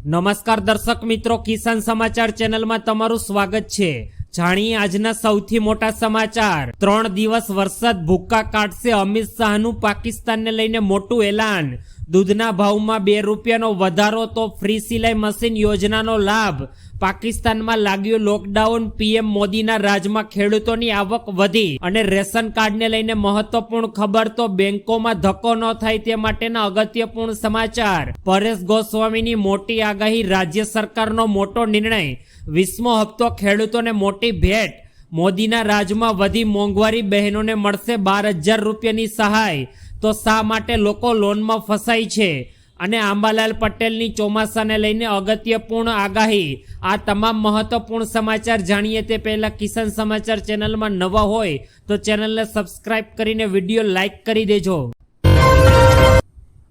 નમસ્કાર દર્શક મિત્રો, કિસાન સમાચાર ચેનલમાં તમારું સ્વાગત છે। જાણીએ આજના સૌથી મોટા સમાચાર। 3 દિવસ વરસાદ ભૂક્કા કાઢશે, અમિત શાહનું પાકિસ્તાનને લઈને મોટું એલાન। દૂધના ભાવમાં 2 રૂપિયાનો વધારો તો ફ્રી સિલાઈ મશીન યોજનાનો લાભ। પાકિસ્તાનમાં લાગ્યું લોકડાઉન, પીએમ મોદીના રાજમાં ખેડૂતોની આવક વધી અને રેશન કાર્ડને લઈને મહત્વપૂર્ણ ખબર તો બેંકોમાં ધક્કો ન થાય તે માટેના અગત્યપૂર્ણ સમાચાર। પરેશ ગોસ્વામીની મોટી આગાહી, રાજ્ય સરકારનો મોટો નિર્ણય, 20મો હપ્તો ખેડૂતોને મોટી ભેટ। મોદીના રાજમાં વધી મોંઘવારી, બહેનોને મળશે 12,000 રૂપિયાની સહાય। તો શા માટે લોકો લોનમાં ફસાય છે? અને આંબાલાલ પટેલની ચોમાસાને લઈને અગત્યપૂર્ણ આગાહી। આ તમામ મહત્વપૂર્ણ સમાચાર જાણીએ તે પહેલા કિસાન સમાચાર ચેનલમાં નવા હોય તો ચેનલને સબસ્ક્રાઇબ કરીને વિડીયો લાઇક કરી દેજો।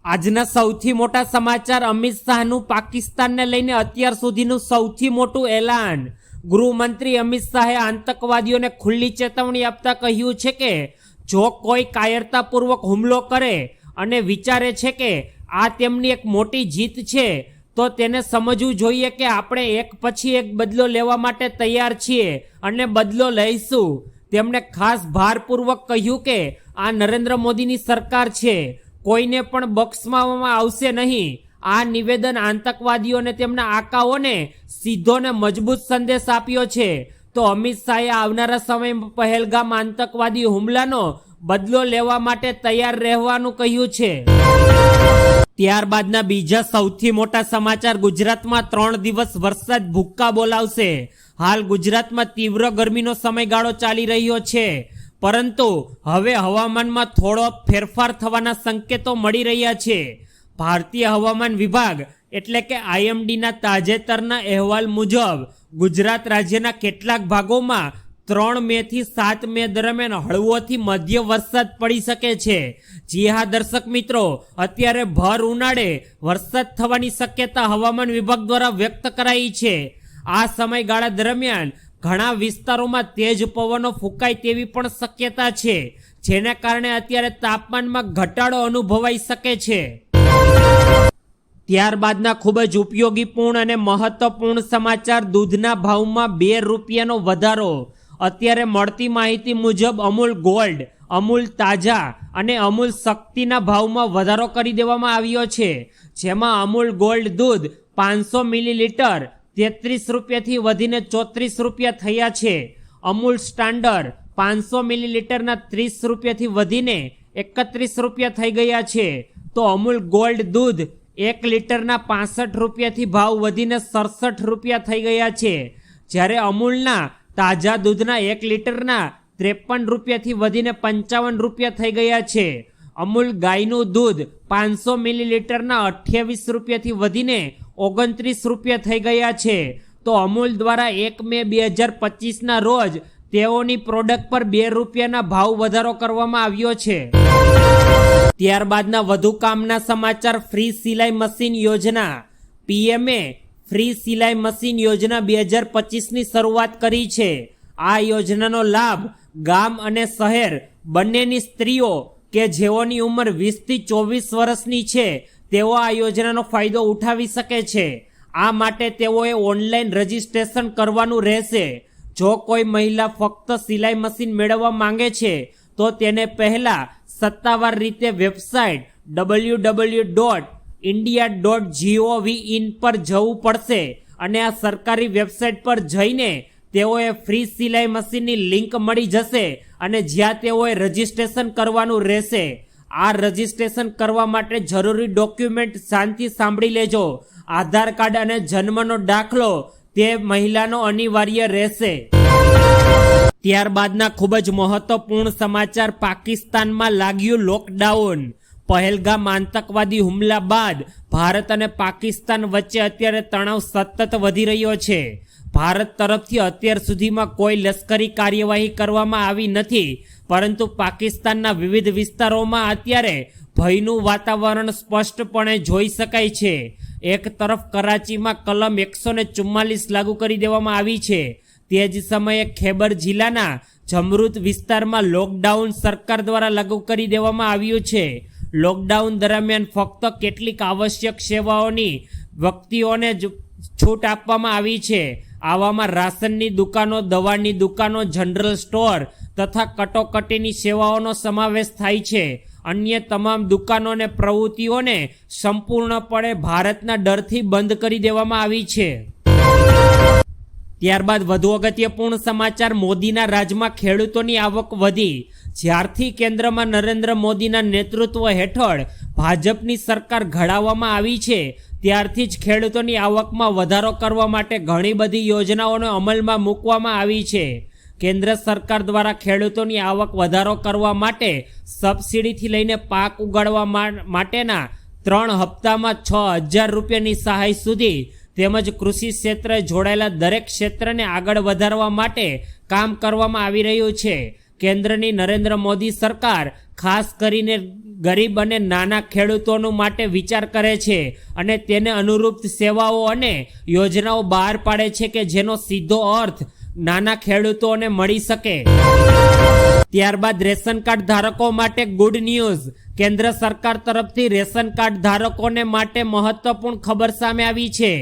આજના સૌથી મોટા સમાચાર, અમિત શાહનું પાકિસ્તાનને લઈને અત્યાર સુધીનું સૌથી મોટું એલાન। ગૃહમંત્રી અમિત શાહે આતંકવાદીઓને ખુલ્લી ચેતવણી આપતા કહ્યું છે કે જો કોઈ કાયરતાપૂર્વક હુમલો કરે અને વિચારે છે કે આ તેમની એક મોટી જીત છે તો તેને સમજવું જોઈએ કે આપણે એક પછી એક બદલો લેવા માટે તૈયાર છીએ અને બદલો લઈશું। તેમણે ખાસ ભારપૂર્વક કહ્યું કે આ નરેન્દ્ર મોદીની સરકાર છે, કોઈને પણ બક્ષવામાં આવશે નહીં। આ નિવેદન આતંકવાદીઓને તેમના આકાઓને સીધો ને મજબૂત સંદેશ આપ્યો છે। તો અમિત શાહે આવનારા સમયમાં પહેલગામ આતંકવાદી હુમલાનો બદલો લેવા માટે તૈયાર રહેવાનું કહ્યું છે। ત્યારબાદના બીજા સૌથી મોટા સમાચાર, ગુજરાતમાં 3 દિવસ વરસાદ ભૂક્કા બોલાવશે। હાલ ગુજરાતમાં તીવ્ર ગરમીનો સમયગાળો ચાલી રહ્યો છે, પરંતુ હવે હવામાનમાં થોડો ફેરફાર થવાના સંકેતો મળી રહ્યા છે। ભારતીય હવામાન વિભાગ એટલે કે IMDના તાજેતરના અહેવાલ મુજબ ગુજરાત રાજ્યના કેટલાક ભાગોમાં 3 મે થી 7 મે દરમિયાન હળવોથી મધ્ય વરસાદ પડી શકે છે। જી હા દર્શક મિત્રો, અત્યારે ભર ઉનાળે વરસાદ થવાની શક્યતા હવામાન વિભાગ દ્વારા વ્યક્ત કરાઈ છે। આ સમયગાળા દરમિયાન ઘણા વિસ્તારોમાં તેજ પવનો ફૂંકાય તેવી પણ શક્યતા છે, જેના કારણે અત્યારે તાપમાનમાં ઘટાડો અનુભવાઈ શકે છે। ત્યારબાદના ખૂબ જ ઉપયોગીપૂર્ણ અને મહત્વપૂર્ણ સમાચાર, દૂધના ભાવમાં 2 રૂપિયાનો વધારો। અત્યારે મળતી માહિતી મુજબ અમૂલ ગોલ્ડ, અમૂલ તાજા અને અમૂલ શક્તિના ભાવમાં વધારો કરી દેવામાં આવ્યો છે, જેમાં અમૂલ ગોલ્ડ દૂધ 500 મિલીલીટર 33 રૂપિયાથી વધીને 34 રૂપિયા થયા છે। અમૂલ સ્ટાન્ડર્ડ 500 મિલીલીટરના 30 રૂપિયાથી વધીને 31 રૂપિયા થઈ ગયા છે। તો અમૂલ ગોલ્ડ દૂધ 1 લીટરના 65 રૂપિયાથી ભાવ વધીને 67 રૂપિયા થઈ ગયા છે, જ્યારે અમૂલના તાજા દૂધના 1 લીટરના 53 રૂપિયાથી વધીને 55 રૂપિયા થઈ ગયા છે। અમૂલ ગાયનું દૂધ 500 મિલીલીટરના 28 રૂપિયાથી વધીને 29 રૂપિયા થઈ ગયા છે। તો અમૂલ દ્વારા 1 મે 2025ના રોજ તેઓની પ્રોડક્ટ પર 2 રૂપિયાના ભાવ વધારો કરવામાં આવ્યો છે। ત્યારબાદના વધુ કામના સમાચાર, ફ્રી સિલાઈ મશીન યોજના। પીએમએ ફ્રી સિલાઈ મશીન યોજના 2025ની શરૂઆત કરી છે। આ યોજનાનો લાભ ગામ અને શહેર બંનેની સ્ત્રીઓ કે જેઓની ઉંમર 20 થી 24 વર્ષની છે તેઓ આ યોજનાનો ફાયદો ઉઠાવી શકે છે। આ માટે તેઓએ ઓનલાઈન રજીસ્ટ્રેશન કરવાનું રહેશે। જો કોઈ મહિલા ફક્ત સિલાઈ મશીન મેળવવા માંગે છે તો તેને પહેલા સત્તાવાર રીતે વેબસાઇટ www.india.gov.in પર જવું પડશે અને આ સરકારી વેબસાઇટ પર જઈને તેઓએ ફ્રી સિલાઈ મશીનની લિંક મળી જશે અને જ્યાં તેઓએ રજીસ્ટ્રેશન કરવાનું રહેશે। આ રજીસ્ટ્રેશન કરવા માટે જરૂરી ડોક્યુમેન્ટ શાંતિ સાંભળી લેજો, આધાર કાર્ડ અને જન્મનો દાખલો તે મહિલાનો અનિવાર્ય રહેશે। ત્યારબાદના ખૂબ જ મહત્વપૂર્ણ સમાચાર, પાકિસ્તાનમાં લાગ્યું લોકડાઉન। પહેલગામ આતંકવાદી હુમલા બાદ ભારત અને પાકિસ્તાન વચ્ચે અત્યારે તણાવ સતત વધી રહ્યો છે। ભારત તરફથી અત્યાર સુધીમાં કોઈ લશ્કરી કાર્યવાહી કરવામાં આવી નથી, પરંતુ પાકિસ્તાનના વિવિધ વિસ્તારોમાં અત્યારે ભયનું વાતાવરણ સ્પષ્ટપણે જોઈ શકાય છે। એક તરફ કરાચીમાં કલમ 144 લાગુ કરી દેવામાં આવી છે, તે જ સમયે ખૈબર જિલ્લાના જમરૂદ વિસ્તારમાં લોકડાઉન સરકાર દ્વારા લાગુ કરી દેવામાં આવ્યું છે। લોકડાઉન દરમિયાન ફક્ત કેટલીક આવશ્યક સેવાઓની વ્યક્તિઓને છૂટ આપવામાં આવી છે. આવામાં રાશનની દુકાનો, દવાની દુકાનો, જનરલ સ્ટોર તથા કટોકટીની સેવાઓનો સમાવેશ થાય છે. અન્ય તમામ દુકાનો અને પ્રવૃત્તિઓને સંપૂર્ણપણે ભારતના ડરથી બંધ કરી દેવામાં આવી છે. ત્યારબાદ વધુ અગત્યપૂર્ણ સમાચાર, મોદીના રાજમાં ખેડૂતોની આવક વધી. જ્યારથી કેન્દ્રમાં નરેન્દ્ર મોદીના નેતૃત્વ હેઠળ ભાજપની સરકાર ઘડાવવામાં આવી છે ત્યારથી જ ખેડૂતોની આવકમાં વધારો કરવા માટે ઘણી બધી યોજનાઓને અમલમાં મૂકવામાં આવી છે. કેન્દ્ર સરકાર દ્વારા ખેડૂતોની આવક વધારો કરવા માટે સબસિડીથી લઈને પાક ઉગાડવા માટેના 3 હપ્તામાં 6,000 રૂપિયાની સહાય સુધી તેમજ કૃષિ ક્ષેત્રે જોડાયેલા દરેક ક્ષેત્રને આગળ વધારવા માટે કામ કરવામાં આવી રહ્યું છે. કેન્દ્રની નરેન્દ્ર મોદી સરકાર ખાસ કરીને ગરીબ અને નાના ખેડૂતોનો માટે વિચાર કરે છે અને તેને અનુરૂપ સેવાઓ અને યોજનાઓ બહાર પાડે છે કે જેનો સીધો અર્થ નાના ખેડૂતોને મળી શકે. ત્યારબાદ રેશન કાર્ડ ધારકો માટે ગુડ ન્યૂઝ. કેન્દ્ર સરકાર તરફથી રેશન કાર્ડ ધારકોને માટે મહત્વપૂર્ણ ખબર સામે આવી છે.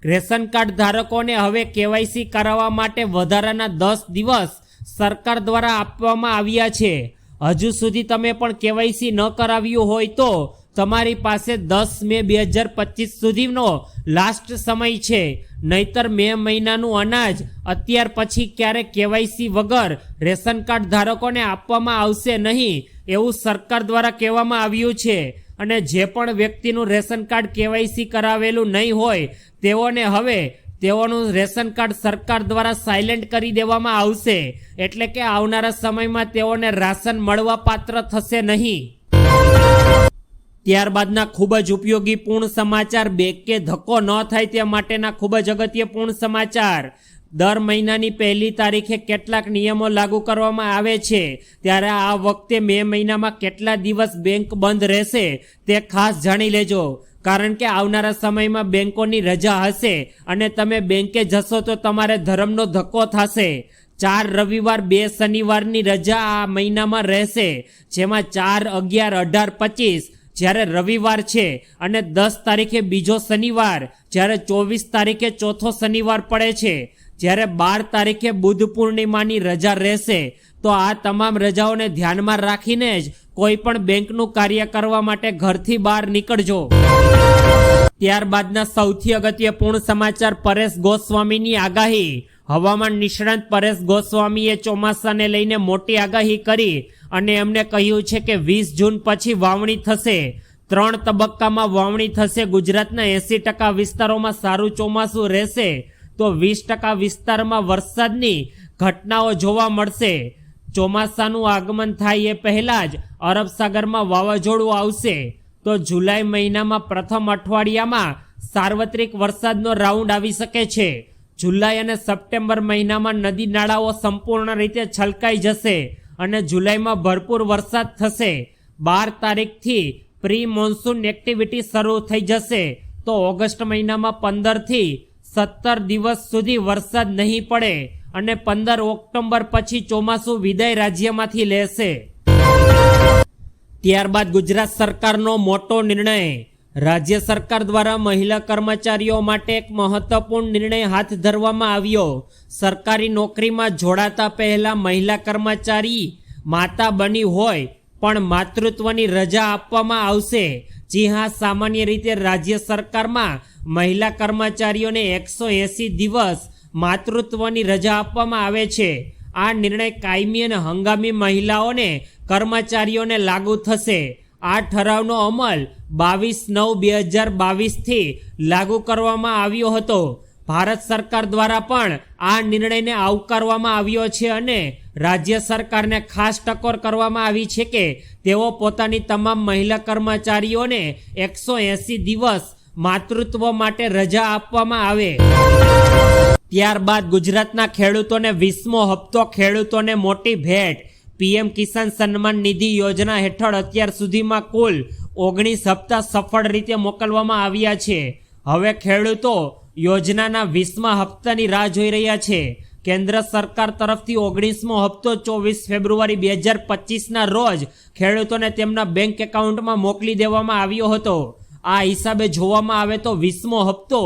રેશન કાર્ડ ધારકોને હવે કેવાયસી કરાવવા માટે વધારાના 10 દિવસ સરકાર દ્વારા આપવામાં આવ્યા છે. હજુ સુધી તમે પણ કેવાયસી ન કરાવ્યું હોય તો તમારી પાસે 10 મે 2025 સુધીનો લાસ્ટ સમય છે. નહીતર મે મહિનાનું અનાજ અત્યાર પછી ક્યારેક કેવાયસી વગર રેશન કાર્ડ ધારકોને આપવામાં આવશે નહીં એવું સરકાર દ્વારા કહેવામાં આવ્યું છે. અને જે પણ વ્યક્તિનું રેશન કાર્ડ કેવાયસી કરાવેલું નહીં હોય તેઓને હવે તેઓનું રેશન કાર્ડ સરકાર દ્વારા સાયલેન્ટ કરી દેવામાં આવશે. એટલે કે આવનારા સમયમાં તેઓને રાશન મળવા પાત્ર થશે નહીં. ત્યારબાદના ખૂબ જ ઉપયોગી પૂર્ણ સમાચાર, બેંકે ધક્કો ન થાય તે માટેના ખૂબ જ અગત્યપૂર્ણ સમાચાર. દર મહિનાની 1લી તારીખે કેટલાક નિયમો લાગુ કરવામાં આવે છે ત્યારે આ વખતે મે મહિનામાં કેટલા દિવસ બેંક બંધ રહેશે તે ખાસ જાણી લેજો. કારણ કે આવનારા સમયમાં બેંકોની રજા હશે અને તમે બેંકે જશો તો તમારે ધર્મનો ધક્કો થશે. 4 રવિવાર 2 શનિવારની રજા આ મહિનામાં રહેશે, જેમાં 4, 11, 18, 25 જ્યારે રવિવાર છે અને 10 તારીખે બીજો શનિવાર, જ્યારે 24 તારીખે ચોથો શનિવાર પડે છે, જ્યારે 12 તારીખે બુધ પૂર્ણિમાની રજા રહેશે. તો આ તમામ રજાઓને ધ્યાનમાં રાખીને જ કોઈ પણ બેંકનું કાર્ય કરવા માટે ઘરથી બહાર નીકળજો. ત્યારબાદના સૌથી અગત્યપૂર્ણ સમાચાર, પરેશ ગોસ્વામીની આગાહી. હવામાન નિષ્ણાંત પરેશ ગોસ્વામીએ ચોમાસાને લઈને મોટી આગાહી કરી અને એમને કહ્યું છે કે 20 જૂન પછી વાવણી થશે. 3 તબક્કામાં વાવણી થશે. ગુજરાતના 80% વિસ્તારોમાં સારું ચોમાસું રહેશે તો 20% વિસ્તારમાં વરસાદની ઘટનાઓ જોવા મળશે. ચોમાસાનું આગમન થાય એ પહેલા જ અરબ સાગરમાં વાવાઝોડું આવશે. તો જુલાઈ મહિનામાં પ્રથમ અઠવાડિયામાં સાર્વત્રિક વરસાદનો રાઉન્ડ આવી શકે છે. જુલાઈ અને સપ્ટેમ્બર મહિનામાં નદી નાળાઓ સંપૂર્ણ રીતે છલકાઈ જશે અને જુલાઈમાં ભરપૂર વરસાદ થશે. 12 તારીખથી પ્રી મોન્સૂન એક્ટિવિટી શરૂ થઈ જશે. તો ઓગસ્ટ મહિનામાં 15 થી 17 દિવસ સુધી વરસાદ નહીં પડે અને 15 ઓક્ટોબર પછી ચોમાસું વિદાય રાજ્યમાંથી લેશે. ત્યારબાદ ગુજરાત સરકારનો મોટો નિર્ણય. રાજ્ય સરકાર દ્વારા મહિલા કર્મચારીઓ માટે એક મહત્વપૂર્ણ નિર્ણય હાથ ધરવામાં આવ્યો. સરકારી નોકરીમાં જોડાતા પહેલા મહિલા કર્મચારી માતા બની હોય પણ માતૃત્વની રજા આપવામાં આવશે. જી હા, સામાન્ય રીતે રાજ્ય સરકારમાં મહિલા કર્મચારીઓને 180 દિવસ માતૃત્વની રજા આપવામાં આવે છે. આ નિર્ણય કાયમી અને હંગામી મહિલાઓને કર્મચારીઓને લાગુ થશે. આ ઠરાવનો અમલ 22/9/2022 થી લાગુ કરવામાં આવ્યો હતો. ભારત સરકાર દ્વારા પણ આ નિર્ણયને આવકારવામાં આવ્યો છે અને રાજ્ય સરકારને ખાસ ટકોર કરવામાં આવી છે કે તેઓ પોતાની તમામ મહિલા કર્મચારીઓને 180 દિવસ માતૃત્વ માટે રજા આપવામાં આવે. ત્યારબાદ ગુજરાતના ખેડૂતોને 20મો હપ્તો, ખેડૂતોને મોટી ભેટ. પીએમ કિસાન સન્માન નિધિ યોજના હેઠળ અત્યાર સુધીમાં કુલ 19 હપ્તા સફળ રીતે મોકલવામાં આવ્યા છે. હવે ખેડૂતો યોજનાના 20મા હપ્તાની રાહ જોઈ રહ્યા છે. કેન્દ્ર સરકાર તરફથી 19મો હપ્તો 24 ફેબ્રુઆરી 2025ના રોજ ખેડૂતોને તેમના બેંક એકાઉન્ટમાં મોકલી દેવામાં આવ્યો હતો. આ હિસાબે જોવામાં આવે તો 20મો હપ્તો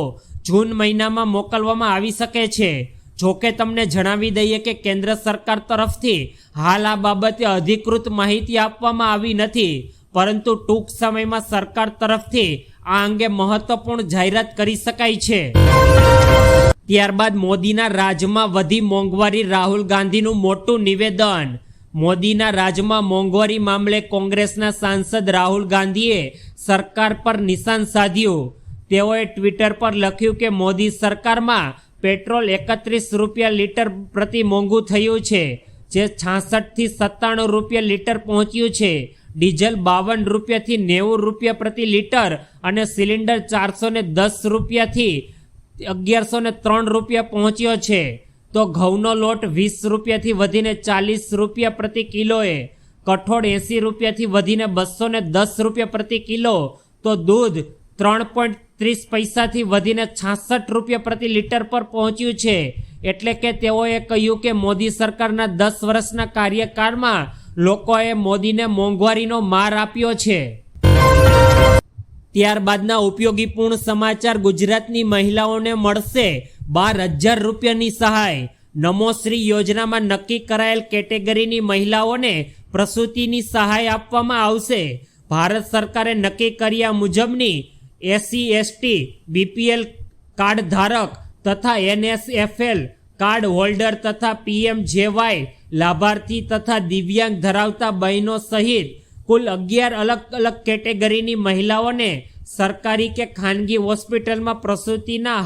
જૂન મહિનામાં મોકલવામાં આવી શકે છે. જોકે તમને જણાવી દઈએ કે કેન્દ્ર સરકાર તરફથી હાલ આ બાબતે અધિકૃત માહિતી આપવામાં આવી નથી, પરંતુ ટૂંક સમયમાં સરકાર તરફથી આ અંગે મહત્વપૂર્ણ જાહેરાત કરી શકાય છે. ત્યારબાદ મોદીના રાજમાં વધી મોંઘવારી, રાહુલ ગાંધીનું મોટું નિવેદન. મોદીના રાજમાં મોંઘવારી મામલે કોંગ્રેસના સાંસદ રાહુલ ગાંધીએ સરકાર પર નિશાન સાધ્યું. તેઓએ ટ્વિટર પર લખ્યું કે મોદી સરકારમાં પેટ્રોલ 31 રૂપિયા લીટર પ્રતિ મોંઘું થયું છે, જે 66 થી 97 રૂપિયા લીટર પહોંચ્યું છે. ડીઝલ 52 રૂપિયાથી 90 રૂપિયા પ્રતિ લીટર અને સિલિન્ડર 410 રૂપિયાથી 1103 રૂપિયા પહોંચ્યો છે. તો ઘઉંનો લોટ 20 રૂપિયાથી વધીને 40 રૂપિયા પ્રતિ કિલોએ, કઠોળ 80 રૂપિયાથી વધીને 210 રૂપિયા પ્રતિ કિલો, તો દૂધ 3.30 પૈસાથી વધીને 66 રૂપિયા પ્રતિ લીટર પર પહોંચ્યું છે. એટલે કે તેઓએ કહ્યું કે મોદી સરકારના 10 વર્ષના કાર્યકાળમાં લોકોએ મોદીને મોંઘવારીનો માર આપ્યો છે. ત્યારબાદના ઉપયોગીપૂર્ણ સમાચાર. ગુજરાતની મહિલાઓને મળશે 12,000 રૂપિયાની સહાય. નમોશ્રી યોજનામાં નક્કી કરાયેલ કેટેગરીની મહિલાઓને પ્રસૂતિની સહાય આપવામાં આવશે. ભારત સરકારે નક્કી કર્યા મુજબની SC/ST, BPL કાર્ડ ધારક તથા NSFL કાર્ડ હોલ્ડર તથા PMJY લાભાર્થી તથા દિવ્યાંગ ધરાવતા બહેનો સહિત કુલ 11 અલગ અલગ કેટેગરીની મહિલાઓને સરકારી કે ખાનગી હોસ્પિટલમાં પ્રસૂતિના